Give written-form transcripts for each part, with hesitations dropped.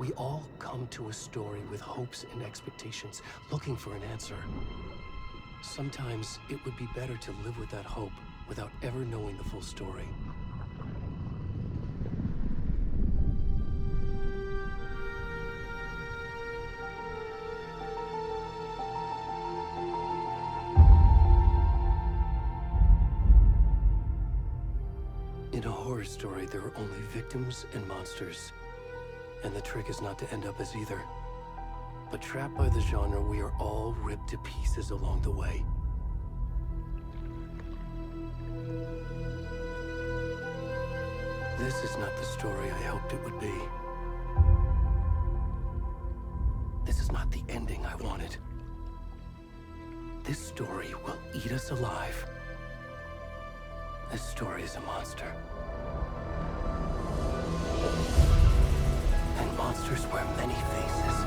We all come to a story with hopes and expectations, looking for an answer. Sometimes it would be better to live with that hope without ever knowing the full story. In a horror story, there are only victims and monsters. And the trick is not to end up as either. But trapped by the genre, we are all ripped to pieces along the way. This is not the story I hoped it would be. This is not the ending I wanted. This story will eat us alive. This story is a monster. And monsters wear many faces.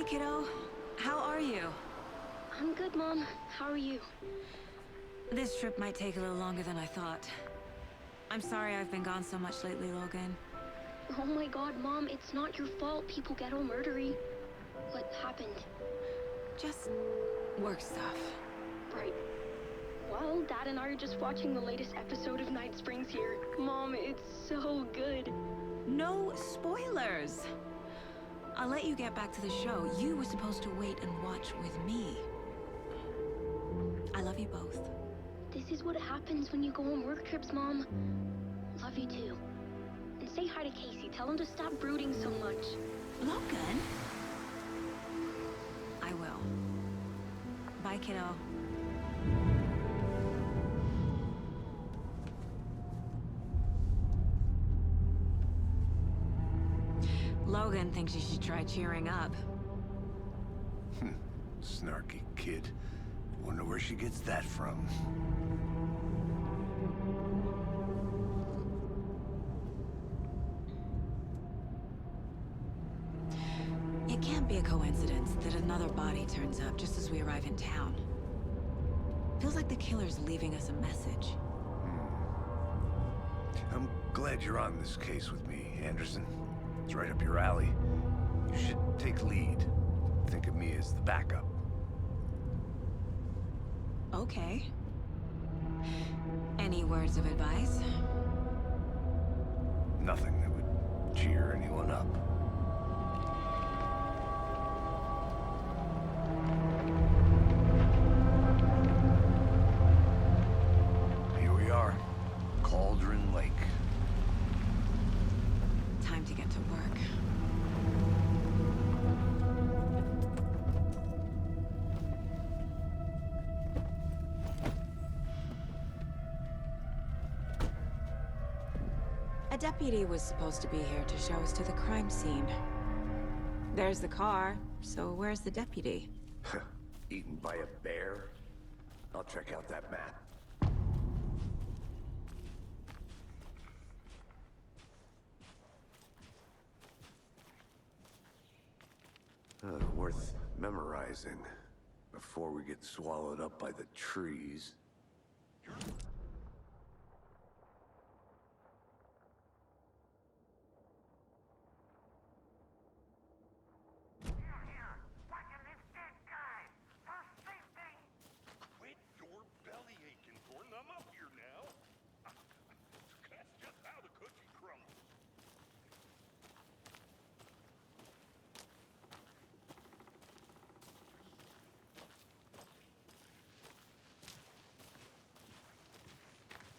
Hey, kiddo. How are you? I'm good, Mom. How are you? This trip might take a little longer than I thought. I'm sorry I've been gone so much lately, Logan. Oh my god, Mom, it's not your fault people get all murdery. What happened? Just work stuff. Right. Well, Dad and I are just watching the latest episode of Night Springs here. Mom, it's so good. No spoilers! I'll let you get back to the show. You were supposed to wait and watch with me. I love you both. This is what happens when you go on work trips, Mom. Love you too. And say hi to Casey. Tell him to stop brooding so much. Logan? I will. Bye, kiddo. Logan thinks you should try cheering up. Snarky kid. Wonder where she gets that from. It can't be a coincidence that another body turns up just as we arrive in town. Feels like the killer's leaving us a message. I'm glad you're on this case with me, Anderson. It's right up your alley. You should take lead. Think of me as the backup. Okay. Any words of advice? Nothing that would cheer anyone up. Here we are. Cauldron Lake. Time to get to work. A deputy was supposed to be here to show us to the crime scene. There's the car, so where's the deputy? Eaten by a bear? I'll check out that map. Worth memorizing before we get swallowed up by the trees. Quit your belly aching, Thornton. I'm up here now. That's just how the cookie crumbles.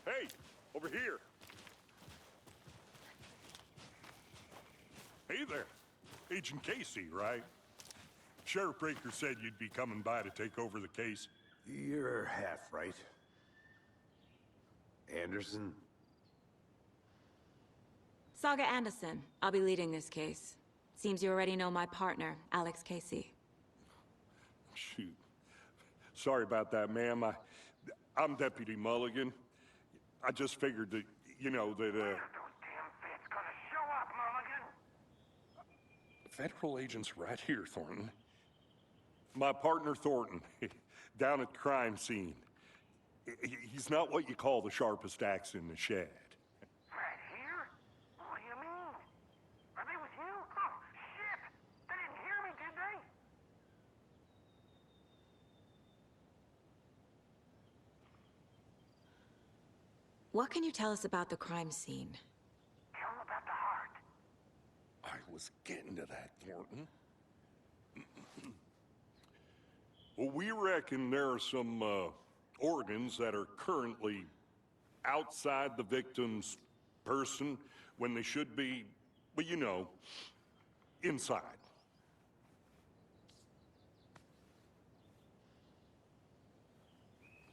Hey, over here. Hey there. Agent Casey, right? Sheriff Breaker said you'd be coming by to take over the case. You're half right. Anderson? Saga Anderson. I'll be leading this case. Seems you already know my partner, Alex Casey. Shoot. Sorry about that, ma'am. I'm Deputy Mulligan. I just figured that, you know, that, Those damn feds gonna show up, Mulligan. Federal agent's right here, Thornton. My partner, Thornton, down at the crime scene. He's not what you call the sharpest axe in the shed. Right here? What do you mean? Are they with you? Oh, shit! They didn't hear me, did they? What can you tell us about the crime scene? Tell them about the heart. I was getting to that, Thornton. Well, we reckon there are some organs that are currently outside the victim's person when they should be, well, you know, inside.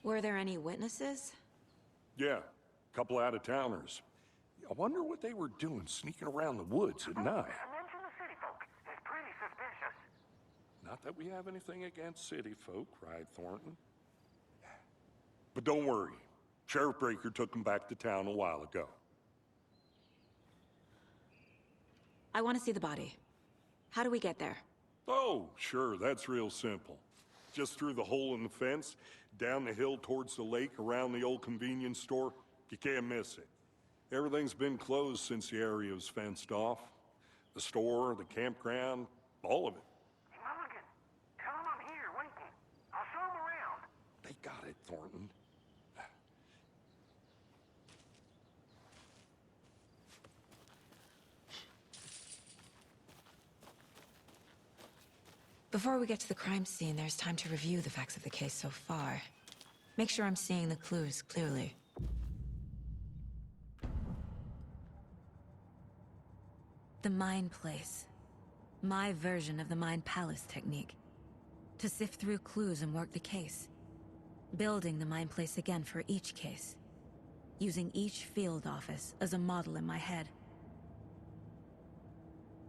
Were there any witnesses? Yeah, a couple out-of-towners. I wonder what they were doing sneaking around the woods at night. Mention the city folk. It's pretty suspicious. Not that we have anything against city folk, right, Thornton? But don't worry. Sheriff Breaker took them back to town a while ago. I want to see the body. How do we get there? Oh, sure, that's real simple. Just through the hole in the fence, down the hill towards the lake, around the old convenience store. You can't miss it. Everything's been closed since the area was fenced off. The store, the campground, all of it. Hey, Mulligan, tell him I'm here, waiting. I'll show him around. They got it, Thornton. Before we get to the crime scene, there's time to review the facts of the case so far. Make sure I'm seeing the clues clearly. The Mind Place. My version of the Mind Palace technique. To sift through clues and work the case. Building the Mind Place again for each case. Using each field office as a model in my head.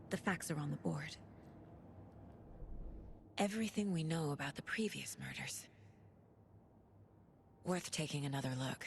The facts are on the board. Everything we know about the previous murders. Worth taking another look.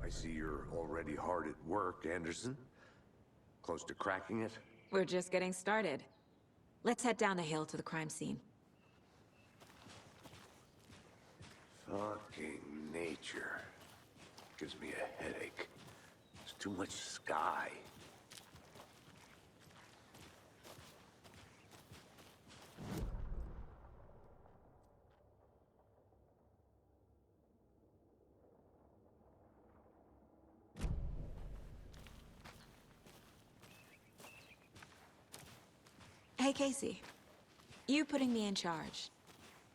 I see you're already hard at work, Anderson. Close to cracking it? We're just getting started. Let's head down the hill to the crime scene. Fucking nature. Gives me a headache. There's too much sky. Hey, Casey. You putting me in charge.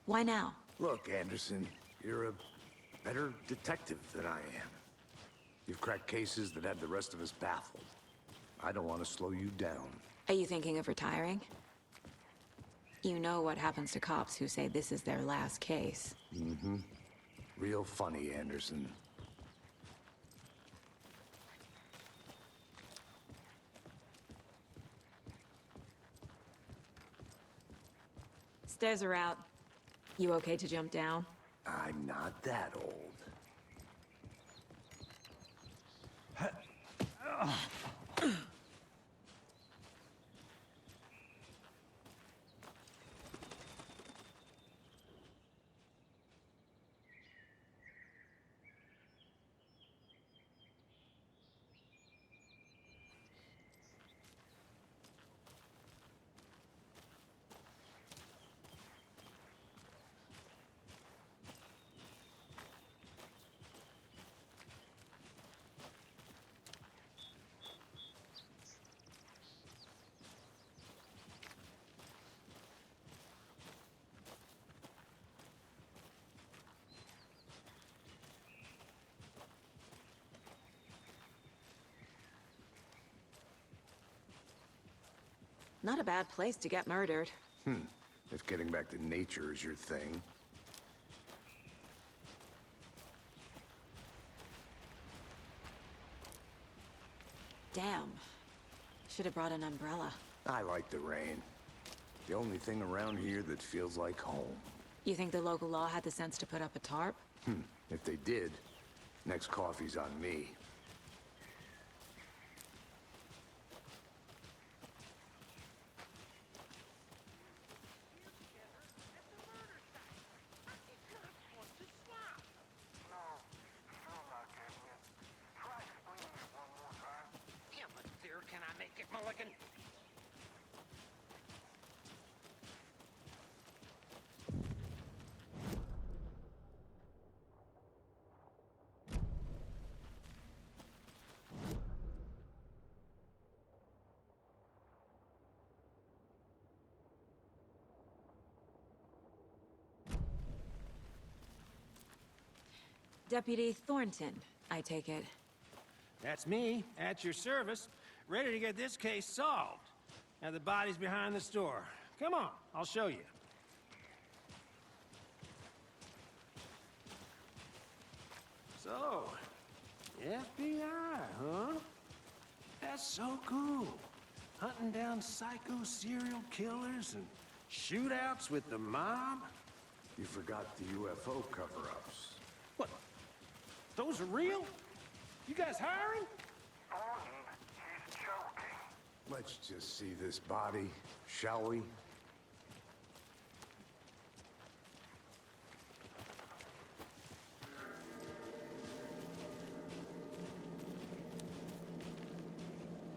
Why now? Look, Anderson, you're a better detective than I am. You've cracked cases that had the rest of us baffled. I don't want to slow you down. Are you thinking of retiring? You know what happens to cops who say this is their last case. Mm-hmm. Real funny, Anderson. Stairs are out. You okay to jump down? I'm not that old. Not a bad place to get murdered. If getting back to nature is your thing. Damn. Should have brought an umbrella. I like the rain. The only thing around here that feels like home. You think the local law had the sense to put up a tarp? If they did, next coffee's on me. Deputy Thornton, I take it. That's me, at your service, ready to get this case solved. Now the body's behind the store. Come on, I'll show you. So, FBI, huh? That's so cool. Hunting down psycho serial killers and shootouts with the mob? You forgot the UFO cover-ups. What? Those are real? You guys hiring? Thornton, he's joking. Let's just see this body, shall we?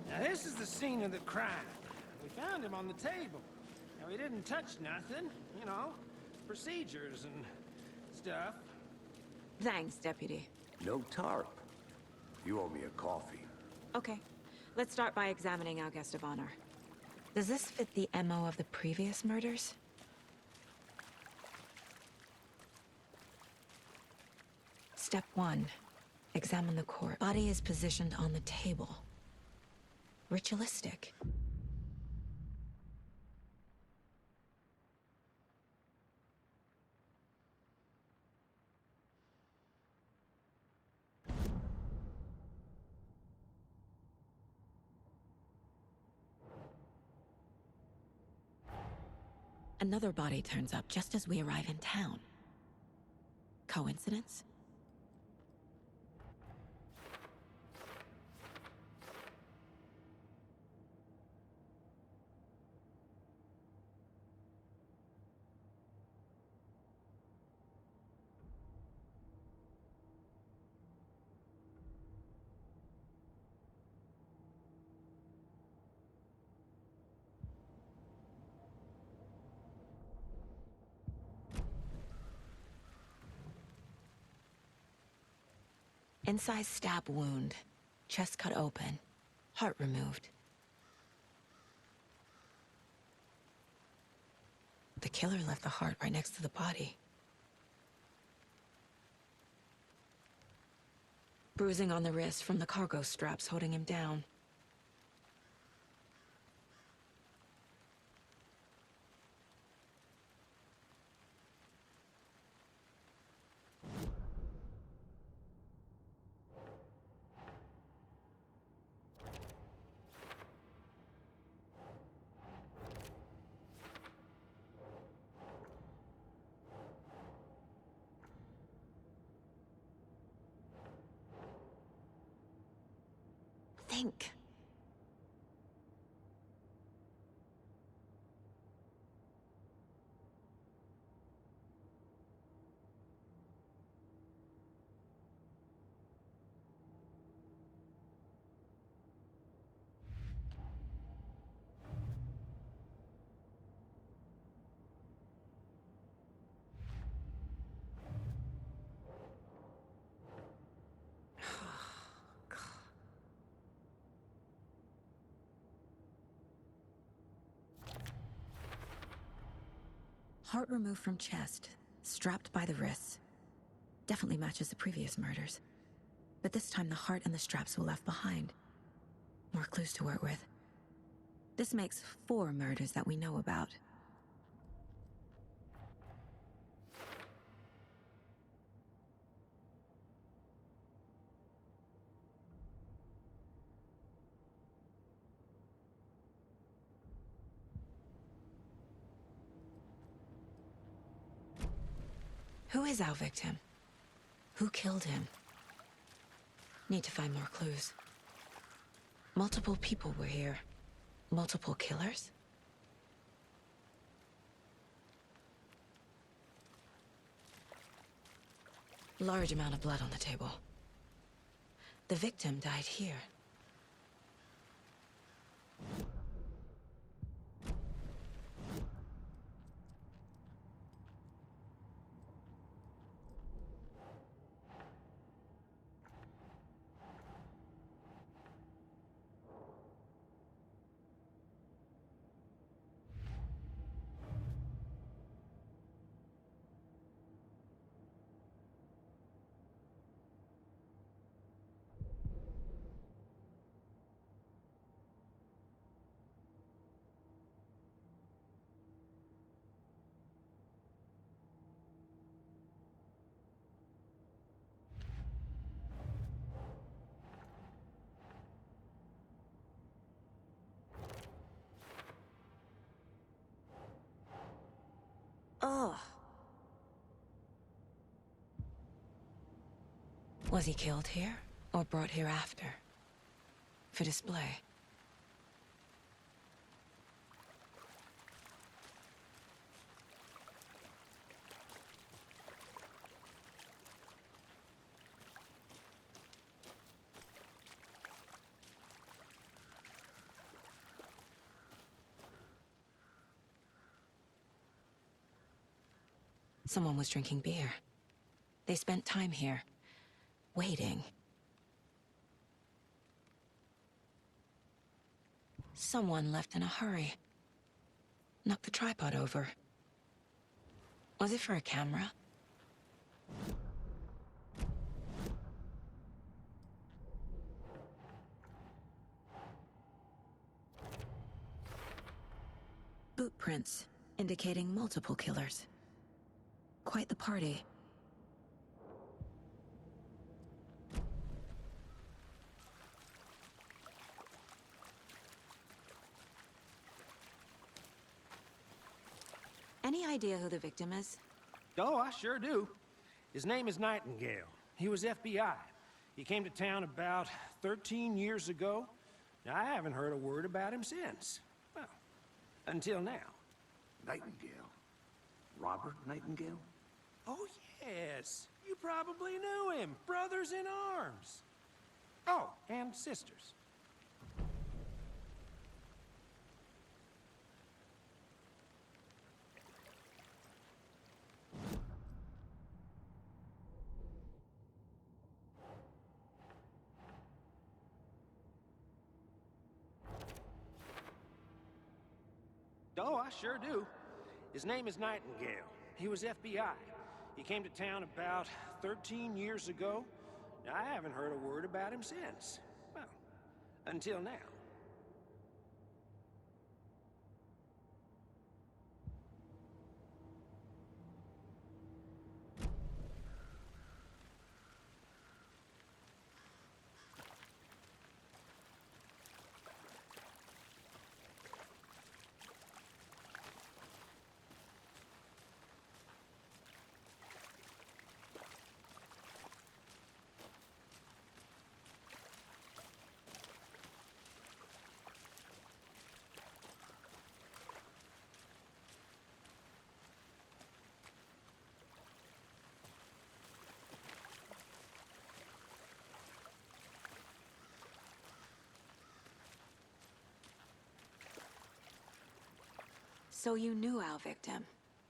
Now this is the scene of the crime. We found him on the table. Now he didn't touch nothing, you know, procedures and stuff. Thanks, Deputy. No tarp. You owe me a coffee. Okay, let's start by examining our guest of honor. Does this fit the MO of the previous murders? Step 1. Examine the corpse. Body is positioned on the table. Ritualistic. Another body turns up just as we arrive in town. Coincidence? Incised stab wound. Chest cut open. Heart removed. The killer left the heart right next to the body. Bruising on the wrist from the cargo straps holding him down. Think. Heart removed from chest, strapped by the wrists. Definitely matches the previous murders. But this time the heart and the straps were left behind. More clues to work with. This makes 4 murders that we know about. Who is our victim? Who killed him? Need to find more clues. Multiple people were here. Multiple killers? Large amount of blood on the table. The victim died here. Was he killed here, or brought here after? For display? Someone was drinking beer. They spent time here, waiting. Someone left in a hurry. Knocked the tripod over. Was it for a camera? Boot prints, indicating multiple killers. Quite the party. Any idea who the victim is? Oh, I sure do. His name is Nightingale. He was FBI. He came to town about 13 years ago. Now, I haven't heard a word about him since. Well, until now. Nightingale? Robert Nightingale? Oh, yes. You probably knew him. Brothers in arms. Oh, and sisters. Oh, I sure do. His name is Nightingale. He was FBI. He came to town about 13 years ago. Now, I haven't heard a word about him since. Well, until now. So you knew our victim?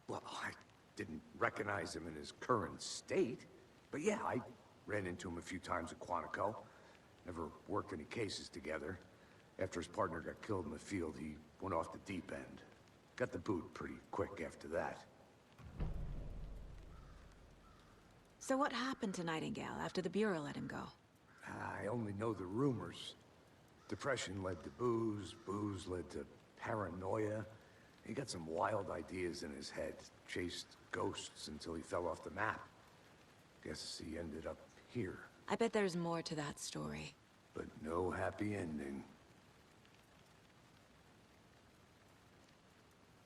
Well, I didn't recognize him in his current state. But yeah, I ran into him a few times at Quantico. Never worked any cases together. After his partner got killed in the field, he went off the deep end. Got the boot pretty quick after that. So what happened to Nightingale after the Bureau let him go? I only know the rumors. Depression led to booze, booze led to paranoia. He got some wild ideas in his head, chased ghosts until he fell off the map. Guess he ended up here, I bet there's more to that story. but no happy ending.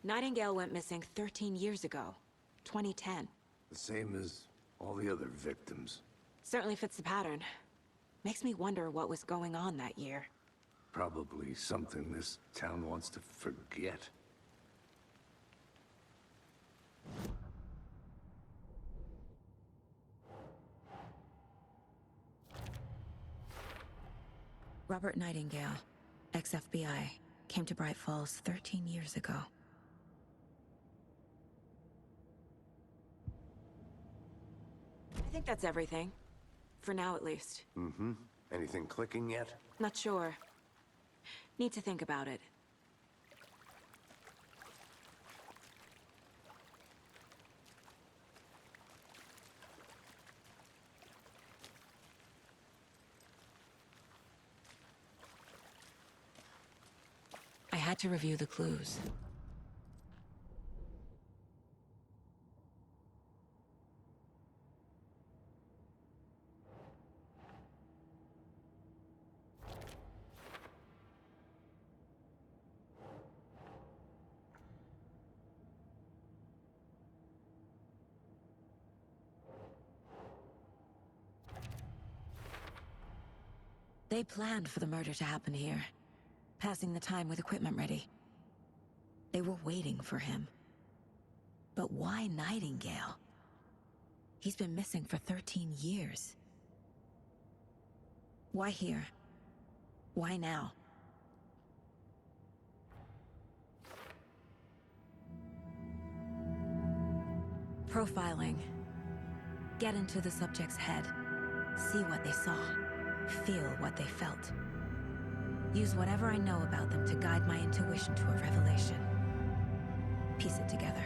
Nightingale went missing 13 years ago, 2010. The same as all the other victims. Certainly fits the pattern. Makes me wonder what was going on that year. Probably something this town wants to forget. Robert Nightingale, ex-FBI, came to Bright Falls 13 years ago. I think that's everything. For now, at least. Mm-hmm. Anything clicking yet? Not sure. Need to think about it. I had to review the clues. They planned for the murder to happen here, passing the time with equipment ready. They were waiting for him. But why Nightingale? He's been missing for 13 years. Why here? Why now? Profiling. Get into the subject's head. See what they saw. Feel what they felt. Use whatever I know about them to guide my intuition to a revelation. Piece it together.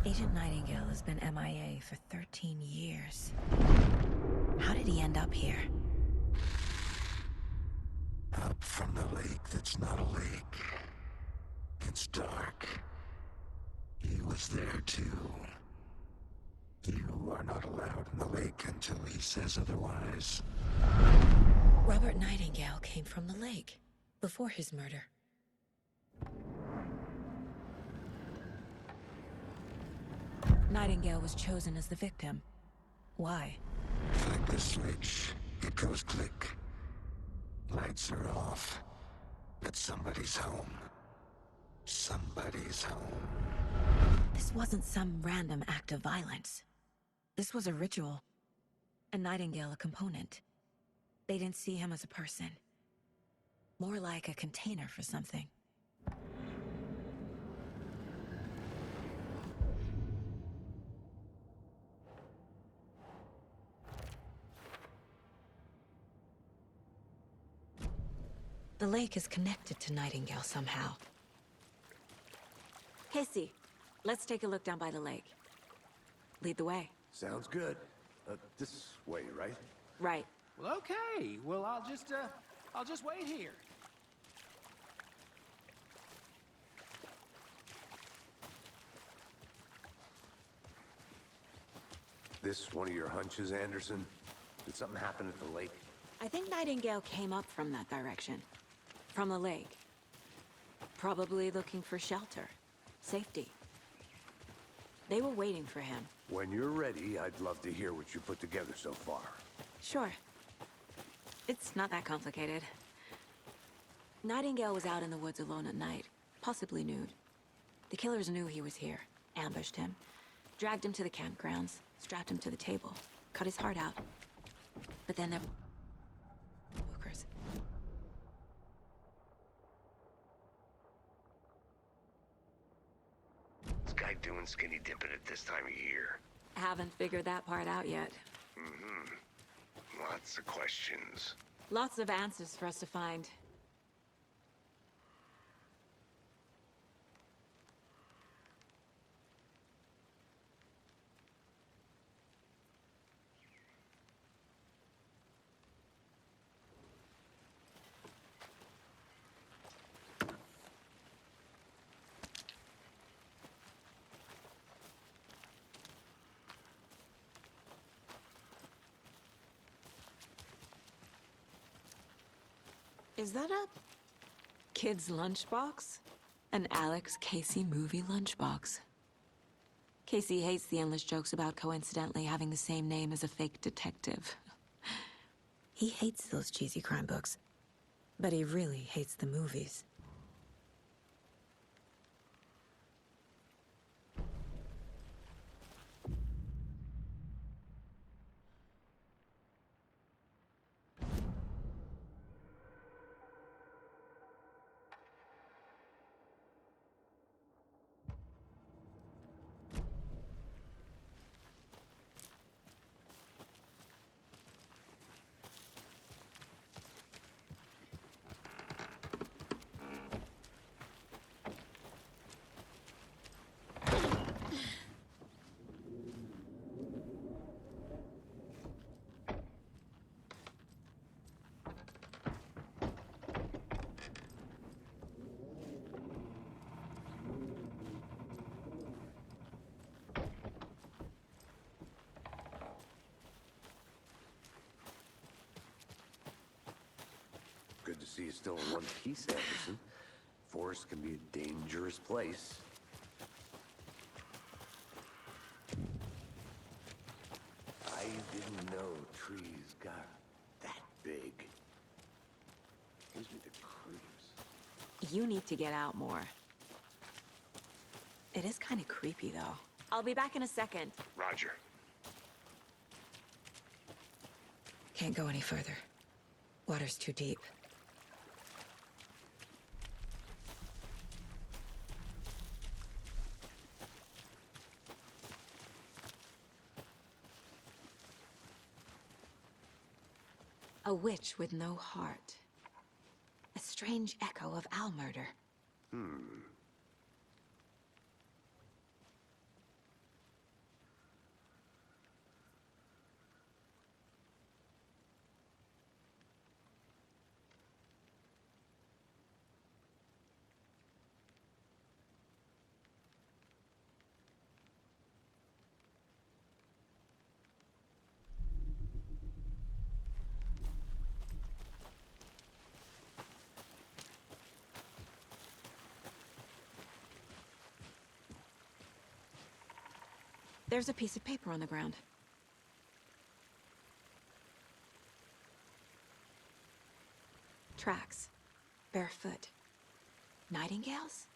Agent Nightingale has been MIA for 13 years. How did he end up here? Up from the lake that's not a lake. It's dark. He was there too. You are not allowed in the lake until he says otherwise. Robert Nightingale came from the lake, before his murder. Nightingale was chosen as the victim. Why? Flick the switch. It goes click. Lights are off. But somebody's home. Somebody's home. This wasn't some random act of violence. This was a ritual. And Nightingale a component. They didn't see him as a person. More like a container for something. The lake is connected to Nightingale somehow. Casey, let's take a look down by the lake. Lead the way. Sounds good. This way, right? Right. Well, okay. Well, I'll just wait here. This one of your hunches, Anderson? Did something happen at the lake? I think Nightingale came up from that direction. From the lake. Probably looking for shelter. Safety. They were waiting for him. When you're ready, I'd love to hear what you put together so far. Sure. It's not that complicated. Nightingale was out in the woods alone at night, possibly nude. The killers knew he was here, ambushed him, dragged him to the campgrounds, strapped him to the table, cut his heart out. But then there were hookers. This guy doing skinny dipping at this time of year? Haven't figured that part out yet. Lots of questions. Lots of answers for us to find. Is that a kid's lunchbox? An Alex Casey movie lunchbox. Casey hates the endless jokes about coincidentally having the same name as a fake detective. He hates those cheesy crime books, but he really hates the movies. see you still in one piece, Anderson. Forest can be a dangerous place. I didn't know trees got that big. Gives me the creeps. You need to get out more. It is kind of creepy, though. I'll be back in a second. Roger. Can't go any further. Water's too deep. A witch with no heart. A strange echo of owl murder. There's a piece of paper on the ground. Tracks. Barefoot. Nightingales?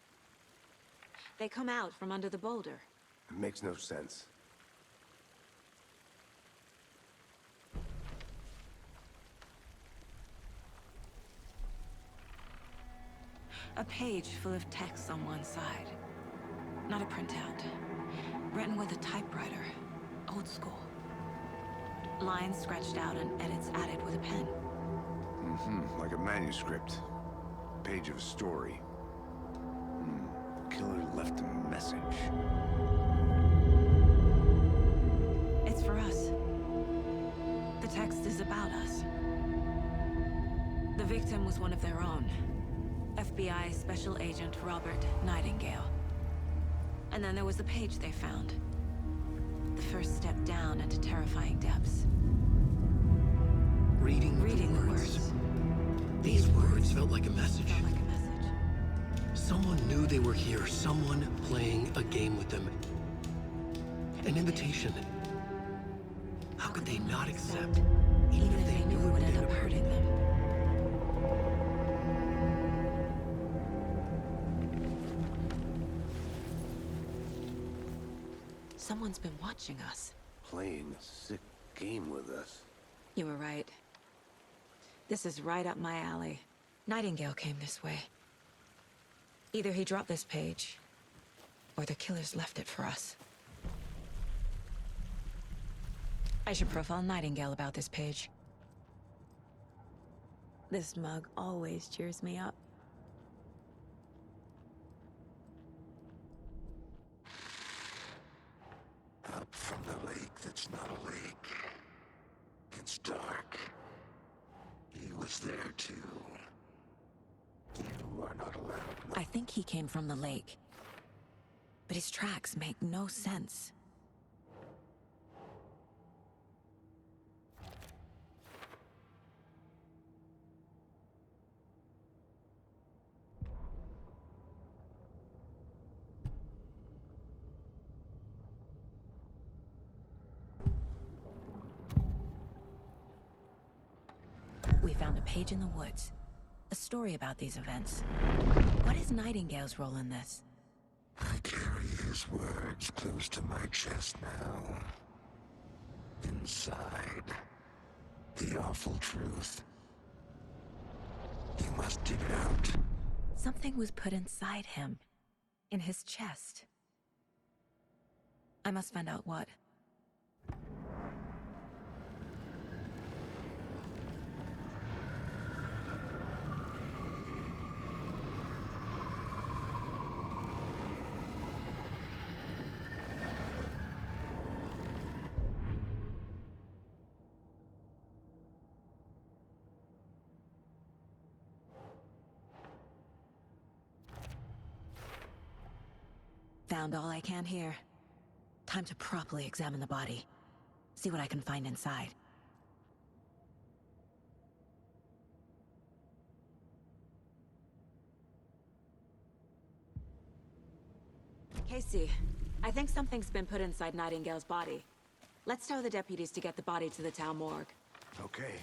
They come out from under the boulder. It makes no sense. A page full of text on one side. Not a printout. Written with a typewriter. Old school. Lines scratched out and edits added with a pen. Like a manuscript. Page of a story. The killer left a message. It's for us. The text is about us. The victim was one of their own. FBI Special Agent Robert Nightingale. And then there was the page they found. The first step down into terrifying depths. Reading the words. These words felt like a message. Felt like a message. Someone knew they were here. Someone playing a game with them. An invitation. How could they not accept? Even if they knew it would end up hurting them. Someone's been watching us. Playing a sick game with us. You were right. This is right up my alley. Nightingale came this way. Either he dropped this page, or the killers left it for us. I should profile Nightingale about this page. This mug always cheers me up. Up from the lake that's not a lake. It's dark. He was there too. You are not allowed. I think he came from the lake. But his tracks make no sense. We found a page in the woods. A story about these events. What is Nightingale's role in this? I carry his words close to my chest now. Inside, the awful truth. You must dig it out. Something was put inside him. In his chest. I must find out what. Found all I can here. Time to properly examine the body. See what I can find inside. Casey, I think something's been put inside Nightingale's body. Let's tell the deputies to get the body to the town morgue. Okay.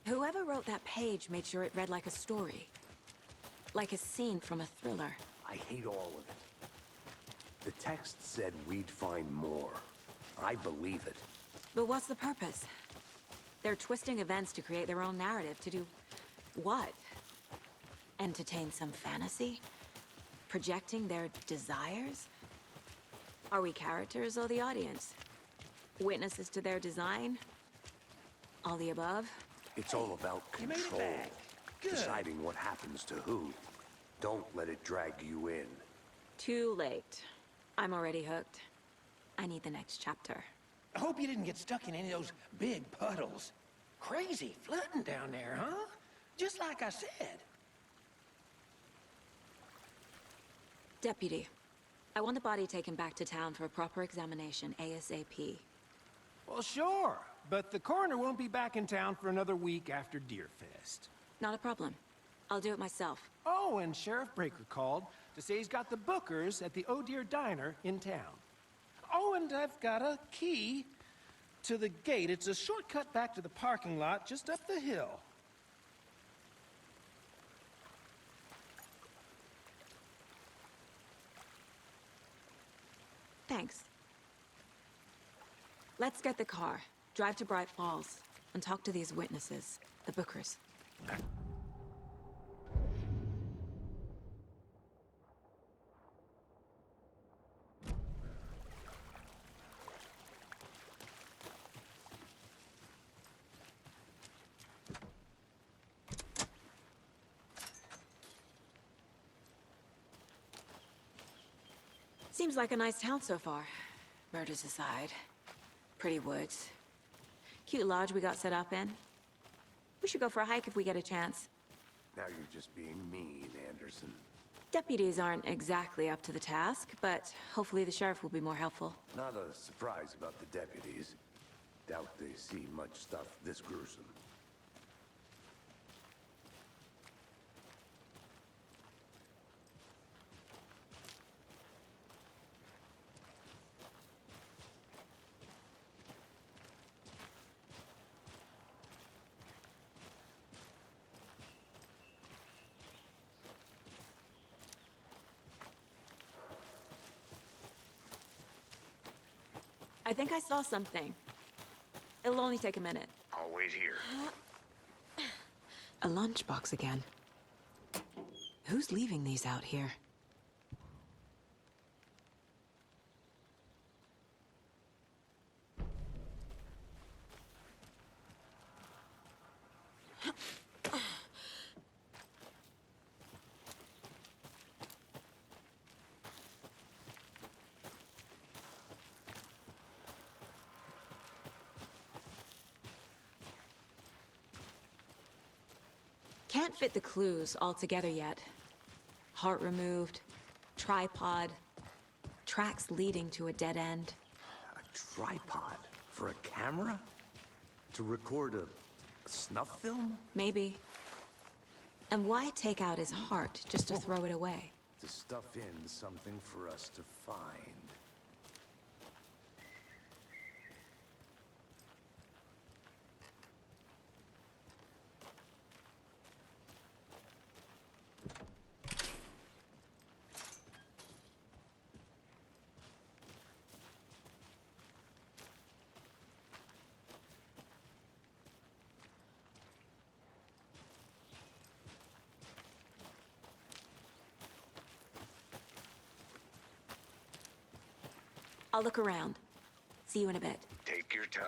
Whoever wrote that page made sure it read like a story. Like a scene from a thriller. I hate all of it. The text said we'd find more. I believe it. But what's the purpose? They're twisting events to create their own narrative. To do what? Entertain some fantasy? Projecting their desires? Are we characters or the audience? Witnesses to their design? All the above? It's all about You made it control. back. Good. Deciding what happens to who. Don't let it drag you in. Too late. I'm already hooked. I need the next chapter. I hope you didn't get stuck in any of those big puddles. Crazy flooding down there, huh? Just like I said. Deputy, I want the body taken back to town for a proper examination ASAP. Well, sure. But the coroner won't be back in town for another week after Deerfest. Not a problem. I'll do it myself. Oh, and Sheriff Breaker called to say he's got the Bookers at the Oh Dear Diner in town. Oh, and I've got a key to the gate. It's a shortcut back to the parking lot just up the hill. Thanks. Let's get the car, drive to Bright Falls, and talk to these witnesses, the Bookers. Seems like a nice town so far. Murders aside. Pretty woods. Cute lodge we got set up in. We should go for a hike if we get a chance. Now you're just being mean, Anderson. Deputies aren't exactly up to the task, but hopefully the sheriff will be more helpful. Not a surprise about the deputies. Doubt they see much stuff this gruesome. I think I saw something. It'll only take a minute. I'll wait here. A lunchbox again. Who's leaving these out here? Can't fit the clues all together yet. Heart removed, tripod, tracks leading to a dead end. A tripod? For a camera? To record a snuff film? Maybe. And why take out his heart just to throw it away? To stuff in something for us to find. I'll look around. See you in a bit. Take your time.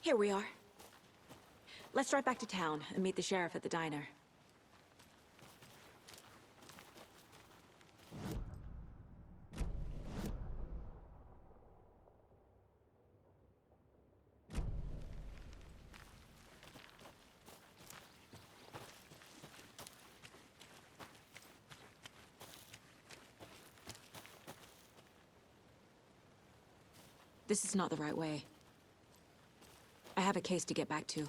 Here we are. Let's drive back to town and meet the sheriff at the diner. This is not the right way. I have a case to get back to.